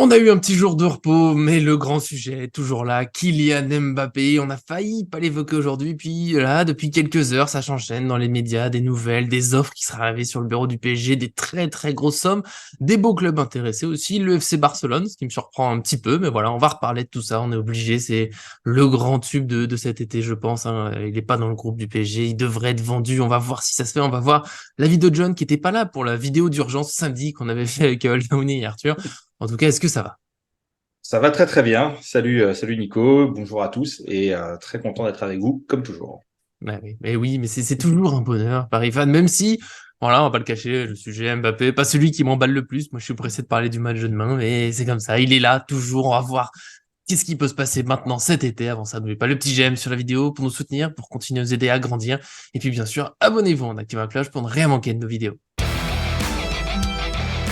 On a eu un petit jour de repos, mais le grand sujet est toujours là. Kylian Mbappé, on a failli pas l'évoquer aujourd'hui, puis là, depuis quelques heures, ça s'enchaîne dans les médias, des nouvelles, des offres qui seraient arrivées sur le bureau du PSG, des très très grosses sommes, des beaux clubs intéressés aussi, le FC Barcelone, ce qui me surprend un petit peu, mais voilà, on va reparler de tout ça, on est obligé, c'est le grand tube de cet été, je pense, hein. Il est pas dans le groupe du PSG, il devrait être vendu, on va voir si ça se fait, on va voir l'avis de John qui était pas là pour la vidéo d'urgence samedi qu'on avait fait avec Laouni et Arthur. En tout cas, est-ce que ça va? Ça va très très bien. Salut, salut Nico, bonjour à tous et très content d'être avec vous comme toujours. Mais oui, mais c'est toujours un bonheur, Paris fan, même si, voilà, on va pas le cacher, le sujet Mbappé, pas celui qui m'emballe le plus. Moi, je suis pressé de parler du match de demain, mais c'est comme ça. Il est là, toujours. On va voir qu'est-ce qui peut se passer maintenant cet été. Avant ça, n'oubliez pas le petit j'aime sur la vidéo pour nous soutenir, pour continuer à nous aider à grandir. Et puis, bien sûr, abonnez-vous en activant la cloche pour ne rien manquer de nos vidéos.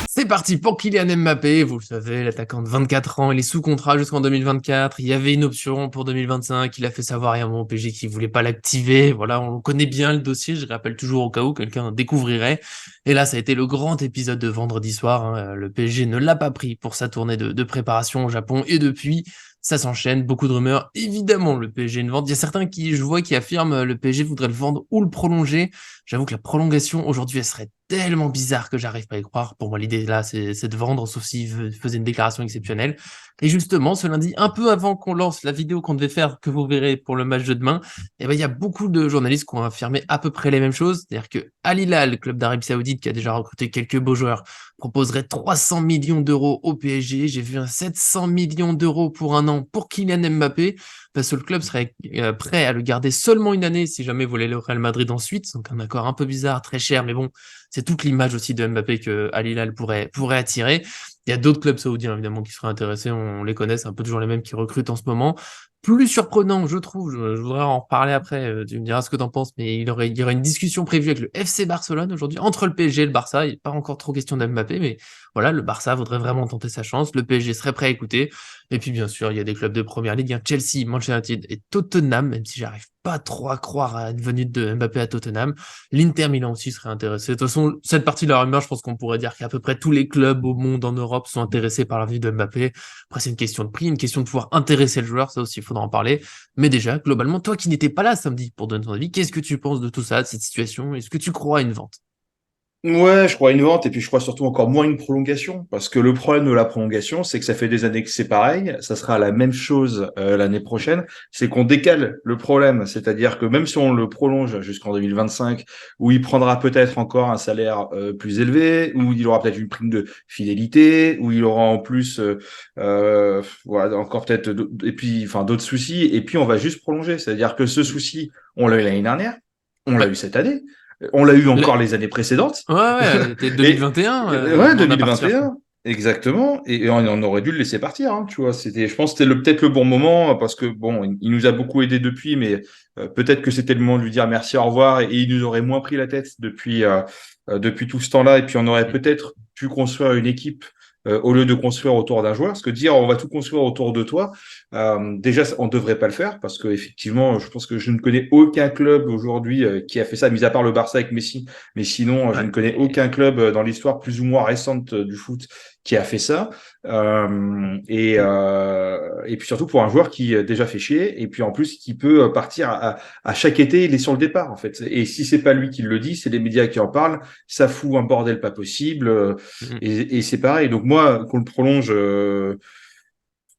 C'est parti pour Kylian Mbappé, vous le savez, l'attaquant de 24 ans, il est sous contrat jusqu'en 2024, il y avait une option pour 2025, il a fait savoir à un moment au PSG qu'il voulait pas l'activer, voilà, on connaît bien le dossier, je rappelle toujours au cas où quelqu'un découvrirait, et là ça a été le grand épisode de vendredi soir, hein. Le PSG ne l'a pas pris pour sa tournée de préparation au Japon, et depuis, ça s'enchaîne, beaucoup de rumeurs, évidemment le PSG une vente, il y a certains qui, je vois, qui affirment le PSG voudrait le vendre ou le prolonger, j'avoue que la prolongation aujourd'hui elle serait tellement bizarre que j'arrive pas à y croire. Pour moi, l'idée là, c'est de vendre, sauf s'il faisait une déclaration exceptionnelle. Et justement, ce lundi, un peu avant qu'on lance la vidéo qu'on devait faire, que vous verrez pour le match de demain, eh ben, il y a beaucoup de journalistes qui ont affirmé à peu près les mêmes choses. C'est-à-dire que Al Hilal, le club d'Arabie Saoudite, qui a déjà recruté quelques beaux joueurs, proposerait 300 millions d'euros au PSG. J'ai vu un 700 millions d'euros pour un an pour Kylian Mbappé, parce que le club serait prêt à le garder seulement une année si jamais voulait le Real Madrid ensuite. Donc un accord un peu bizarre, très cher, mais bon, c'est toute l'image aussi de Mbappé que Al Hilal pourrait attirer. Il y a d'autres clubs saoudiens évidemment qui seraient intéressés, on les connaît, c'est un peu toujours les mêmes qui recrutent en ce moment. Plus surprenant, je trouve, je voudrais en reparler après, tu me diras ce que t'en penses, mais il y aurait une discussion prévue avec le FC Barcelone aujourd'hui, entre le PSG et le Barça, il n'est pas encore trop question d'Mbappé, mais voilà, le Barça voudrait vraiment tenter sa chance, le PSG serait prêt à écouter, et puis bien sûr, il y a des clubs de première ligue, hein, Chelsea, Manchester United et Tottenham, même si j'arrive pas trop à croire à une venue de Mbappé à Tottenham. L'Inter Milan aussi serait intéressé. De toute façon, cette partie de la rumeur, je pense qu'on pourrait dire qu'à peu près tous les clubs au monde, en Europe, sont intéressés par la vie de Mbappé. Après, c'est une question de prix, une question de pouvoir intéresser le joueur, ça aussi, il faudra en parler. Mais déjà, globalement, toi qui n'étais pas là samedi pour donner ton avis, qu'est-ce que tu penses de tout ça, de cette situation? Est-ce que tu crois à une vente? Ouais, je crois à une vente et puis je crois surtout encore moins à une prolongation parce que le problème de la prolongation, c'est que ça fait des années que c'est pareil, ça sera la même chose l'année prochaine, c'est qu'on décale le problème, c'est-à-dire que même si on le prolonge jusqu'en 2025, où il prendra peut-être encore un salaire plus élevé, où il aura peut-être une prime de fidélité, où il aura en plus voilà encore peut-être et puis enfin d'autres soucis et puis on va juste prolonger, c'est-à-dire que ce souci, on l'a eu l'année dernière, on l'a Ouais. eu cette année. On l'a eu Le- encore les années précédentes. Ouais, ouais, c'était Et 2021, ouais, on a parti, je crois. 2021, exactement. Et on aurait dû le laisser partir, hein, tu vois. C'était, je pense, que c'était peut-être le bon moment parce que bon, il nous a beaucoup aidé depuis, mais peut-être que c'était le moment de lui dire merci, au revoir, et il nous aurait moins pris la tête depuis tout ce temps-là. Et puis on aurait peut-être pu construire une équipe au lieu de construire autour d'un joueur. Parce que dire on va tout construire autour de toi, déjà on devrait pas le faire parce que effectivement, je pense que je ne connais aucun club aujourd'hui qui a fait ça, mis à part le Barça avec Messi. Mais sinon, je Ouais, ne connais mais aucun club dans l'histoire plus ou moins récente du foot qui a fait ça. Et puis surtout pour un joueur qui déjà fait chier et puis en plus qui peut partir à chaque été, il est sur le départ en fait. Et si c'est pas lui qui le dit, c'est les médias qui en parlent. Ça fout un bordel pas possible. mm, Et c'est pareil. Donc moi, qu'on le prolonge. De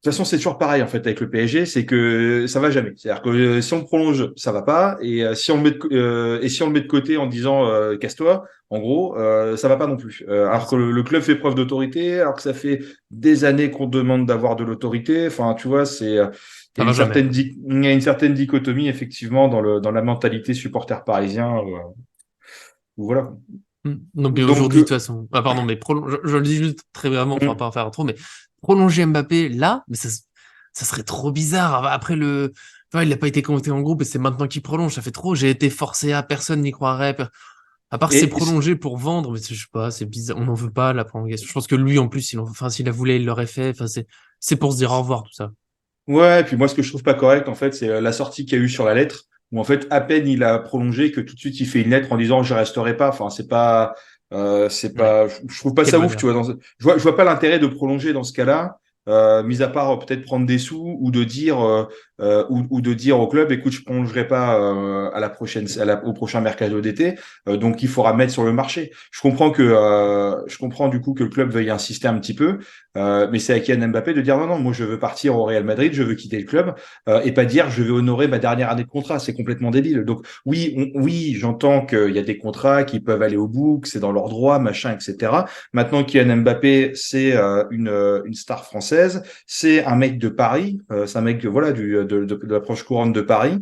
toute façon, c'est toujours pareil en fait avec le PSG, c'est que ça va jamais. C'est-à-dire que si on le prolonge, ça va pas, et si on le met et si on le met de côté en disant casse-toi, en gros, ça va pas non plus. Alors que le club fait preuve d'autorité, alors que ça fait des années qu'on demande d'avoir de l'autorité. Enfin, tu vois, il y ça a va jamais, quoi. il y a une certaine dichotomie effectivement dans la mentalité supporter parisien. Voilà. Donc Donc, aujourd'hui, de toute façon, ah, pardon, mais je le dis juste très brièvement, enfin pas en faire trop, mais prolonger Mbappé là, mais ça serait trop bizarre. Après enfin, il n'a pas été compté en groupe et c'est maintenant qu'il prolonge, ça fait trop. J'ai été forcé à personne n'y croirait. À part c'est et prolongé pour vendre, mais je sais pas, c'est bizarre. On n'en veut pas la prolongation. Je pense que lui en plus, enfin s'il la voulait, il l'aurait fait. Enfin c'est pour se dire au revoir tout ça. Ouais, et puis moi, ce que je trouve pas correct, en fait, c'est la sortie qu'il y a eu sur la lettre, où en fait, à peine il a prolongé que tout de suite il fait une lettre en disant je resterai pas. Enfin, c'est pas. C'est Ouais, pas, je trouve pas quelle ça ouf, manière. tu vois. Je vois pas l'intérêt de prolonger dans ce cas-là, mis à part peut-être prendre des sous ou de dire ou de dire au club, écoute, je prolongerai pas à la prochaine, au prochain mercato d'été, donc il faudra mettre sur le marché. Je comprends du coup que le club veuille insister un petit peu, mais c'est à Kylian Mbappé de dire non, non, moi je veux partir au Real Madrid, je veux quitter le club et pas dire je vais honorer ma dernière année de contrat. C'est complètement débile. Donc oui, j'entends qu'il y a des contrats qui peuvent aller au bout, que c'est dans leurs droits, machin, etc. Maintenant, Kylian Mbappé, c'est une star française, c'est un mec de Paris, c'est un mec voilà de la proche couronne de Paris.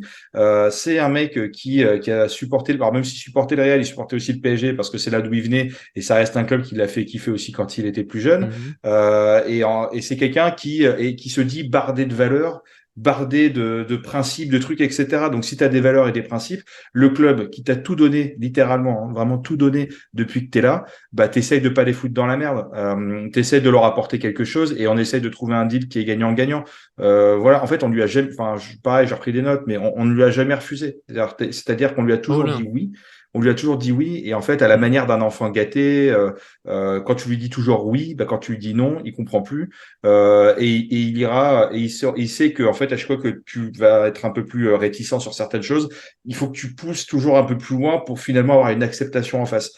C'est un mec qui a supporté, alors même s'il supportait le Real, il supportait aussi le PSG parce que c'est là d'où il venait et ça reste un club qui l'a fait kiffer aussi quand il était plus jeune. Mhm. Et c'est quelqu'un qui se dit bardé de valeurs, bardé de principes, de trucs, etc. Donc, si tu as des valeurs et des principes, le club qui t'a tout donné, littéralement, hein, vraiment tout donné depuis que tu es là, bah, t'essayes de pas les foutre dans la merde. T'essayes de leur apporter quelque chose et on essaye de trouver un deal qui est gagnant-gagnant. Voilà, en fait, on lui a jamais, enfin, pareil, j'ai repris des notes, mais on ne lui a jamais refusé. C'est-à-dire qu'on lui a Oh toujours là. dit oui. On lui a toujours dit oui, et en fait, à la Mhm. manière d'un enfant gâté, quand tu lui dis toujours oui, bah, quand tu lui dis non, il comprend plus. Et il ira, et il sait que en fait, à chaque fois que tu vas être un peu plus réticent sur certaines choses, il faut que tu pousses toujours un peu plus loin pour finalement avoir une acceptation en face.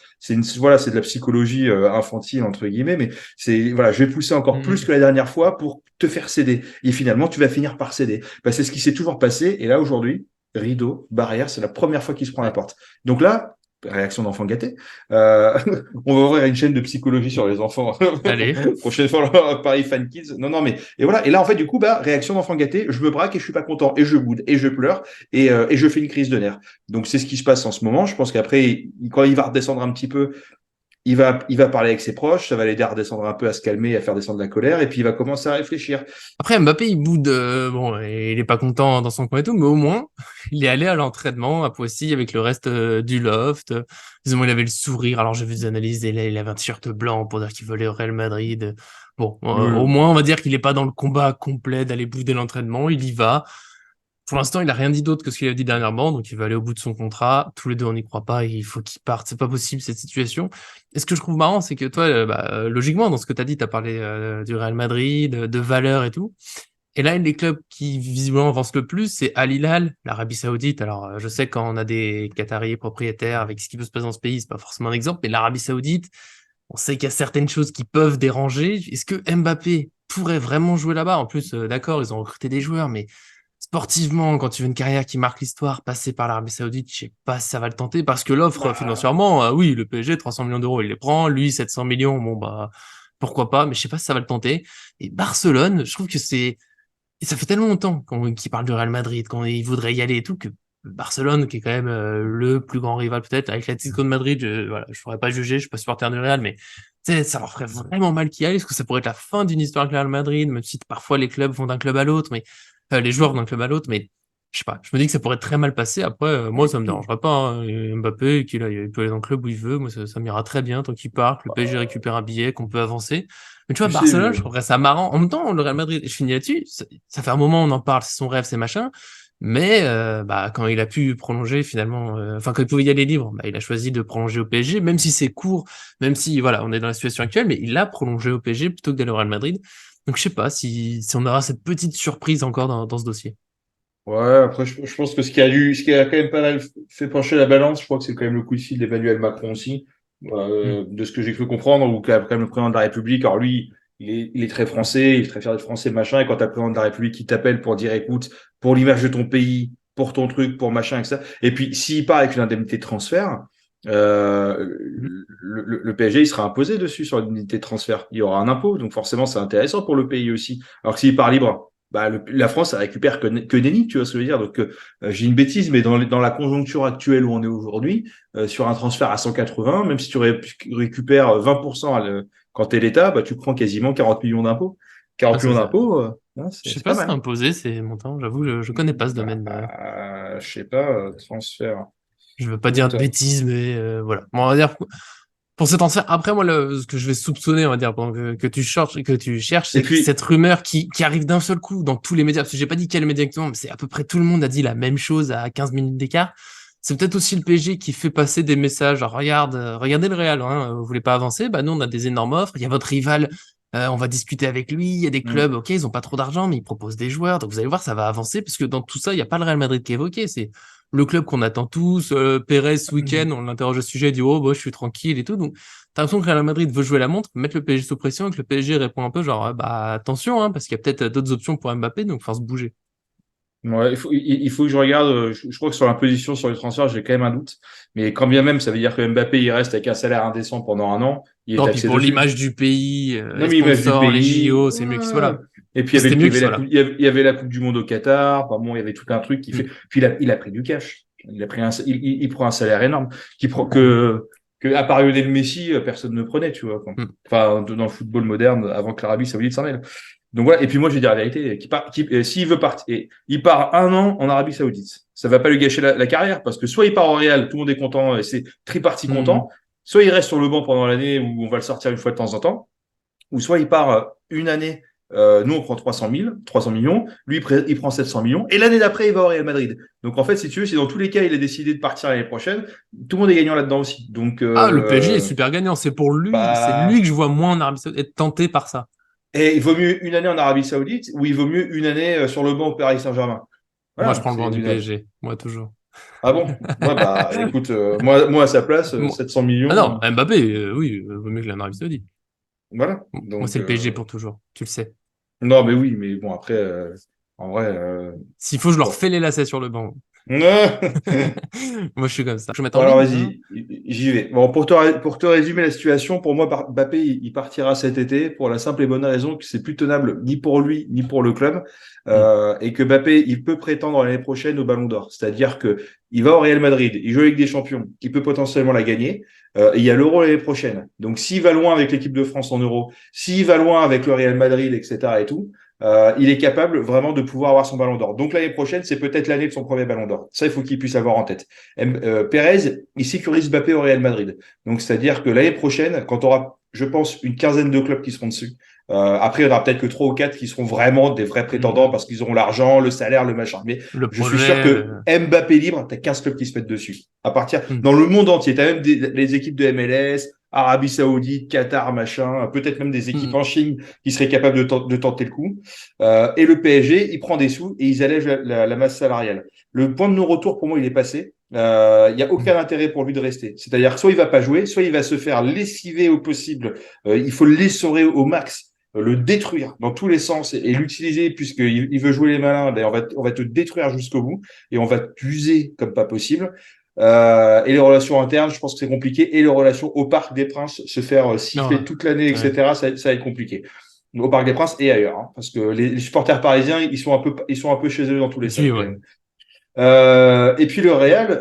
Voilà, c'est de la psychologie infantile entre guillemets, mais c'est voilà, je vais pousser encore plus Mhm. que la dernière fois pour te faire céder. Et finalement, tu vas finir par céder. Bah, c'est ce qui s'est toujours passé. Et là aujourd'hui, rideau, barrière, c'est la première fois qu'il se prend la Ouais. porte. Donc là, réaction d'enfant gâté. Euh, on va ouvrir une chaîne de psychologie sur les enfants. Allez. Prochaine fois, Paris Fan Kids. Non, non, mais et voilà. Et là, en fait, du coup, bah, réaction d'enfant gâté. Je me braque et je suis pas content et je boude et je pleure et je fais une crise de nerfs. Donc c'est ce qui se passe en ce moment. Je pense qu'après, quand il va redescendre un petit peu, il va parler avec ses proches. Ça va l'aider à redescendre un peu, à se calmer, à faire descendre la colère. Et puis il va commencer à réfléchir. Après, Mbappé, il boude. Bon, et il est pas content dans son coin et tout, mais au moins, il est allé à l'entraînement à Poissy avec le reste du loft. Disons, il avait le sourire. Alors, j'ai vu des analyses, et là, il avait un t-shirt blanc pour dire qu'il volait au Real Madrid. Bon, au Euh, moins, on va dire qu'il est pas dans le combat complet d'aller bouder l'entraînement. Il y va. Pour l'instant, il a rien dit d'autre que ce qu'il a dit dernièrement, donc il va aller au bout de son contrat. Tous les deux, on n'y croit pas, il faut qu'il parte. C'est pas possible, cette situation. Et ce que je trouve marrant, c'est que toi, logiquement, dans ce que tu as dit, tu as parlé du Real Madrid, de valeurs et tout. Et là, les clubs qui visiblement avancent le plus, c'est Al Hilal, l'Arabie Saoudite. Alors, je sais quand on a des Qataris propriétaires avec ce qui peut se passer dans ce pays, c'est pas forcément un exemple, mais l'Arabie Saoudite, on sait qu'il y a certaines choses qui peuvent déranger. Est-ce que Mbappé pourrait vraiment jouer là-bas? En plus, d'accord, ils ont recruté des joueurs, mais sportivement, quand tu veux une carrière qui marque l'histoire, passer par l'Arabie Saoudite, je sais pas si ça va le tenter, parce que l'offre bah, financièrement, oui, le PSG, 300 millions d'euros, il les prend, lui, 700 millions, bon, bah, pourquoi pas, mais je sais pas si ça va le tenter. Et Barcelone, je trouve que et ça fait tellement longtemps qu'il parle du Real Madrid, quand il voudrait y aller et tout, que Barcelone, qui est quand même le plus grand rival peut-être, avec l'Atlético de Madrid, voilà, je pourrais pas juger, je suis pas supporter du Real, mais tu sais, ça leur ferait vraiment mal qu'il y aille, parce que ça pourrait être la fin d'une histoire avec le Real Madrid, même si parfois les clubs vont d'un club à l'autre, mais les joueurs vont d'un club à l'autre, mais je sais pas, je me dis que ça pourrait très mal passer. Après, moi, ça me dérangerait pas, hein. Et Mbappé, il peut aller dans le club où il veut, moi, ça m'ira très bien tant qu'il part, que le PSG récupère un billet, qu'on peut avancer. Mais tu vois, tu sais, Barcelone, je trouverais ça marrant. En même temps, le Real Madrid, je finis là-dessus, ça fait un moment, on en parle, c'est son rêve, c'est machin. Mais bah, quand il a pu prolonger finalement, enfin quand il pouvait y aller libre, bah, il a choisi de prolonger au PSG, même si c'est court, même si voilà, on est dans la situation actuelle, mais il a prolongé au PSG plutôt que d'aller au Real Madrid. Donc je sais pas si on aura cette petite surprise encore dans ce dossier. ouais, après, je pense que ce qui a quand même pas mal fait pencher la balance, je crois que c'est quand même le coup de fil d'Emmanuel Macron aussi, Hmm. de ce que j'ai cru comprendre, ou quand même le président de la République. Alors lui, il est très français, il est très fier d'être français, machin, et quand t'as le président de la République qui t'appelle pour dire, écoute, pour l'image de ton pays, pour ton truc, pour machin, etc. Et puis, s'il part avec une indemnité de transfert, le PSG, il sera imposé dessus sur l'indemnité de transfert. Il y aura un impôt, donc forcément, c'est intéressant pour le pays aussi. Alors que s'il part libre, bah, la France, elle récupère que nenni, tu vois ce que je veux dire. Donc, j'ai une bêtise, mais dans la conjoncture actuelle où on est aujourd'hui, sur un transfert à 180, même si tu récupères 20% quand tu es l'État, bah, tu prends quasiment 40 millions d'impôts. Ah, 40 millions ça, d'impôts, je sais c'est pas pas si c'est mal. imposé ces montants, j'avoue, je connais pas ce domaine. Je sais pas, transfert. Je veux pas dire de Putain. bêtises, mais voilà. Bon, on va dire pour cet transfert. Après, moi, ce que je vais soupçonner, on va dire, pendant que tu cherches, Et c'est que puis, cette rumeur qui arrive d'un seul coup dans tous les médias, parce que j'ai pas dit quel média exactement, mais c'est à peu près tout le monde a dit la même chose à 15 minutes d'écart. c'est peut-être aussi le PSG qui fait passer des messages. Alors, regardez le Real, hein, vous voulez pas avancer? Bah, nous, on a des énormes offres. Il y a votre rival, on va discuter avec lui. Il y a des Mm. clubs, ok, ils ont pas trop d'argent, mais ils proposent des joueurs. Donc, vous allez voir, ça va avancer, parce que dans tout ça, il n'y a pas le Real Madrid qui est évoqué. C'est le club qu'on attend tous. Pérez, ce week-end, on l'interroge au sujet, il dit, oh, bah, je suis tranquille et tout. Donc, t'as l'impression que Real Madrid veut jouer la montre, mettre le PSG sous pression, et que le PSG répond un peu genre, bah, attention, hein, parce qu'il y a peut-être d'autres options pour Mbappé, donc, faut se bouger. Ouais, il faut que je regarde. Je crois que sur la position sur le transfert, j'ai quand même un doute. Mais quand bien même, ça veut dire que Mbappé, il reste avec un salaire indécent pendant un an. Il est Non, puis taxé pour dessus. l'image du pays, Non, les mais image du sponsors, les pays. JO, c'est mieux qu'il soit Ouais. là. Et puis Puis c'était il y mieux qu'il avait soit la là. coupe, il y avait la Coupe du Monde au Qatar. Enfin, bon, il y avait tout un truc qui fait. Mm. Puis il a pris du cash. Il prend un salaire énorme qui prend que à part Lionel Messi, personne ne prenait, tu vois. Quoi. Mm. Enfin, dans le football moderne, avant que l'Arabie Saoudite s'en mêle. Donc voilà. Et puis moi, je vais dire la vérité. S'il veut partir, et il part un an en Arabie Saoudite. Ça va pas lui gâcher la carrière parce que soit il part au Real, tout le monde est content et c'est tripartie content. Mm. Soit il reste sur le banc pendant l'année où on va le sortir une fois de temps en temps ou soit il part une année, nous on prend 300 millions, lui il prend 700 millions, et l'année d'après il va au Real Madrid. Donc en fait, si tu veux, si dans tous les cas il a décidé de partir l'année prochaine, tout le monde est gagnant là-dedans aussi. Donc Ah, le PSG est super gagnant. C'est pour lui, c'est lui bah que je vois moins en Arabie Saoudite être tenté par ça. et il vaut mieux une année en Arabie Saoudite ou il vaut mieux une année sur le banc au Paris Saint-Germain. Moi, je Voilà, prends le c'est banc du une... PSG. Moi, toujours. Ah bon? Ouais bah écoute, moi à sa place, Moi- 700 Ah millions, non, Mbappé, oui, vaut mieux que en Arabie Saoudite. voilà. Moi, Donc c'est le PSG pour toujours. Tu le sais. non mais oui, mais bon après, en vrai, S'il faut, je leur bon. fais les lacets sur le banc. Moi, je suis comme ça. Je vais mettre Bon, en alors ligne, hein. vas-y, j'y vais. Bon, pour te résumer la situation, pour moi, Mbappé, il partira cet été pour la simple et bonne raison que c'est plus tenable ni pour lui ni pour le club, Mm. et que Mbappé, il peut prétendre l'année prochaine au Ballon d'Or. C'est-à-dire que il va au Real Madrid, il joue avec des champions, il peut potentiellement la gagner. Et il y a l'Euro l'année prochaine. Donc s'il va loin avec l'équipe de France en Euro, s'il va loin avec le Real Madrid, etc. et tout, il est capable vraiment de pouvoir avoir son Ballon d'Or. Donc l'année prochaine, c'est peut-être l'année de son premier Ballon d'Or. Ça, il faut qu'il puisse avoir en tête. Pérez, il sécurise Mbappé au Real Madrid. Donc, c'est-à-dire que l'année prochaine, quand on aura, je pense, une quinzaine de clubs qui seront dessus, après, il y en aura peut-être que 3 ou 4 qui seront vraiment des vrais prétendants Mm. parce qu'ils auront l'argent, le salaire, le machin. Mais Le je suis sûr projet, que Mbappé libre, tu as 15 clubs qui se mettent dessus. À partir, Mm. dans le monde entier, tu as même les équipes de MLS, Arabie Saoudite, Qatar, machin, peut-être même des équipes Mm. en Chine qui seraient capables de tenter le coup. Et le PSG, il prend des sous et ils allègent la masse salariale. Le point de non-retour, pour moi, il est passé. Il n'y a Mm. aucun intérêt pour lui de rester. C'est-à-dire que soit il va pas jouer, soit il va se faire lessiver au possible. Il faut le l'essorer au max, le détruire dans tous les sens et l'utiliser puisqu'il veut jouer les malins. Ben, on va te détruire jusqu'au bout et on va t'user comme pas possible. Et les relations internes, je pense que c'est compliqué. Et les relations au Parc des Princes, se faire siffler Ah, toute l'année, ouais. etc., ça va être compliqué. Au Parc des Princes et ailleurs, hein, parce que les supporters parisiens, ils sont un peu chez eux dans tous les Si, stades quand ouais. même. Et puis le Real,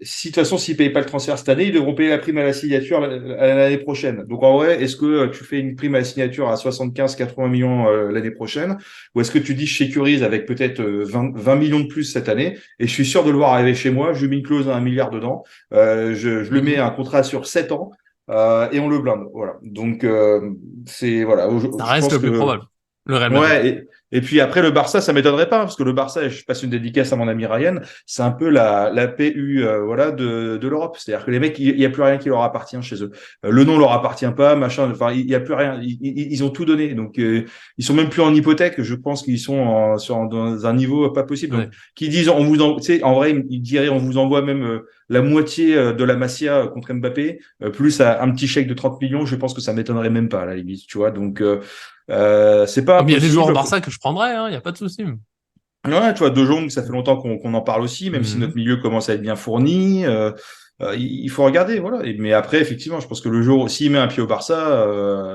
si de toute façon s'ils payent pas le transfert cette année, ils devront payer la prime à la signature l'année prochaine. Donc en vrai, est-ce que tu fais une prime à la signature à 75-80 millions l'année prochaine, ou est-ce que tu dis je sécurise avec peut-être 20 millions de plus cette année, et je suis sûr de le voir arriver chez moi, je lui mets une clause à 1 milliard dedans, je le mets Mhm. un contrat sur 7 ans. Et on le blinde, voilà. Donc c'est voilà. Ça Je reste pense le plus que probable. Le Real Madrid. ouais, et puis après le Barça, ça m'étonnerait pas, parce que le Barça, je passe une dédicace à mon ami Ryan, c'est un peu la PU voilà, de l'Europe. C'est-à-dire que les mecs, il y a plus rien qui leur appartient chez eux. Le nom leur appartient pas, machin, enfin, il y a plus rien. Ils ont tout donné. Donc, ils sont même plus en hypothèque. Je pense qu'ils sont dans un niveau pas possible. Donc, Ouais. qui disent, tu sais, en vrai, ils diraient, on vous envoie même la moitié de la Masia contre Mbappé, plus un petit chèque de 30 millions, je pense que ça m'étonnerait même pas, à la limite, tu vois. Donc, c'est pas Ah, mais il y a des joueurs au impossible. Barça que je prendrais, hein, il n'y a pas de souci. Ouais, tu vois, De Jong, ça fait longtemps qu'on en parle aussi, même si Mhm. notre milieu commence à être bien fourni. Il faut regarder, voilà. Mais après, effectivement, je pense que le jour, s'il met un pied au Barça,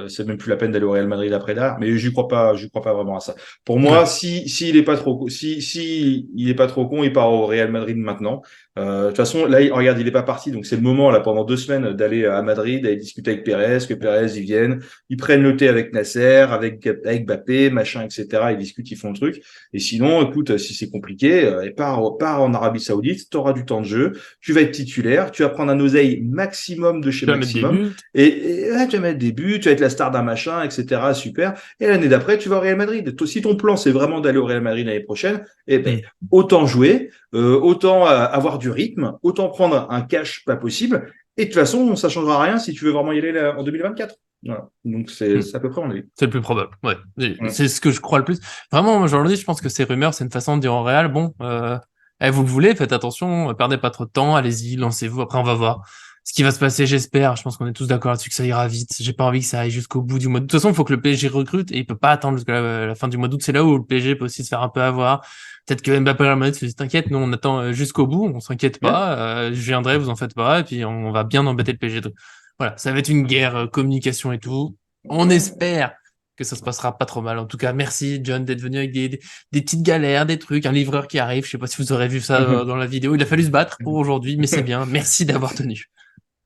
c'est même plus la peine d'aller au Real Madrid après derrière. Mais j'y crois pas vraiment à ça. Pour moi, Ouais. si il est pas trop, si il est pas trop con, il part au Real Madrid maintenant. De toute façon, là, regarde, il est pas parti, donc c'est le moment là pendant 2 semaines d'aller à Madrid, d'aller discuter avec Pérez, que Pérez il vienne, ils prennent le thé avec Nasser, avec Mbappé, machin, etc. Ils discutent, ils font le truc. Et sinon, écoute, si c'est compliqué, pars en Arabie Saoudite, tu auras du temps de jeu, tu vas être titulaire, tu vas prendre un oseille maximum de chez Tu vas mettre des maximum, buts. ouais, tu vas mettre des buts, tu vas être la star d'un machin, etc. Super. Et l'année d'après, tu vas au Real Madrid. Si ton plan, c'est vraiment d'aller au Real Madrid l'année prochaine, eh ben, Mhm. autant jouer. autant avoir du rythme, autant prendre un cash pas possible. Et de toute façon, ça changera rien si tu veux vraiment y aller là, en 2024. Voilà. Donc Hmm. c'est à peu près mon avis. C'est le plus probable, ouais. Ouais. C'est ce que je crois le plus. Vraiment, moi, aujourd'hui, je pense que ces rumeurs, c'est une façon de dire au Real, bon, vous le voulez, faites attention, perdez pas trop de temps, allez-y, lancez-vous, après on va voir ce qui va se passer, j'espère. Je pense qu'on est tous d'accord là-dessus que ça ira vite. J'ai pas envie que ça aille jusqu'au bout du mois d'août. De toute façon, il faut que le PSG recrute et il peut pas attendre jusqu'à la fin du mois d'août. C'est là où le PSG peut aussi se faire un peu avoir. Peut-être que Mbappé et Real Madrid se disent, t'inquiète, nous on attend jusqu'au bout, on s'inquiète Ouais. pas, je viendrai, vous en faites pas, et puis on va bien embêter le PSG. Donc, voilà, ça va être une guerre communication et tout. On espère que ça se passera pas trop mal. En tout cas, merci John d'être venu avec des petites galères, des trucs, un livreur qui arrive. Je sais pas si vous aurez vu ça dans la vidéo. Il a fallu se battre pour aujourd'hui, mais c'est bien. Merci d'avoir tenu.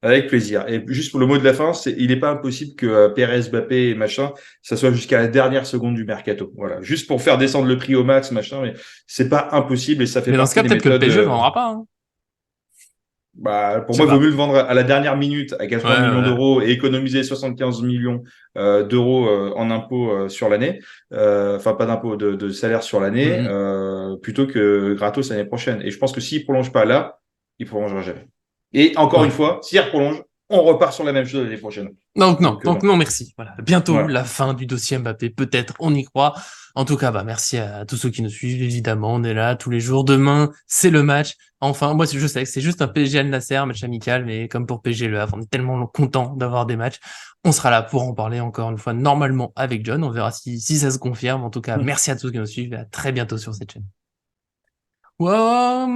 Avec plaisir. Et juste pour le mot de la fin, il n'est pas impossible que Pérez, Mbappé et machin, ça soit jusqu'à la dernière seconde du mercato. Voilà, juste pour faire descendre le prix au max, machin, mais c'est pas impossible et ça fait Mais dans ce partie cas, des peut-être que le méthodes. PSG ne vendra pas, hein. Bah, pour Je moi, sais il vaut mieux pas. le vendre à la dernière minute à Ouais, 80 millions ouais. d'euros et économiser 75 millions d'euros en impôts sur l'année, enfin pas d'impôts, de salaire sur l'année, Mhm. plutôt que gratos l'année prochaine. Et je pense que s'il prolonge pas là, il prolongera jamais. Et encore une Ouais. fois, s'il prolonge, on repart sur la même chose l'année prochaine. Donc Non. non, merci. Voilà. Bientôt, Voilà. la fin du dossier Mbappé. Peut-être, on y croit. En tout cas, bah, merci à tous ceux qui nous suivent. Évidemment, on est là tous les jours. Demain, c'est le match. Enfin, moi, je sais que c'est juste un PSG Al Nassr, match amical, mais comme pour PSG Le Havre, on est tellement content d'avoir des matchs. On sera là pour en parler encore une fois, normalement, avec John. On verra si ça se confirme. En tout cas, merci à tous qui nous suivent et à très bientôt sur cette chaîne. Wow,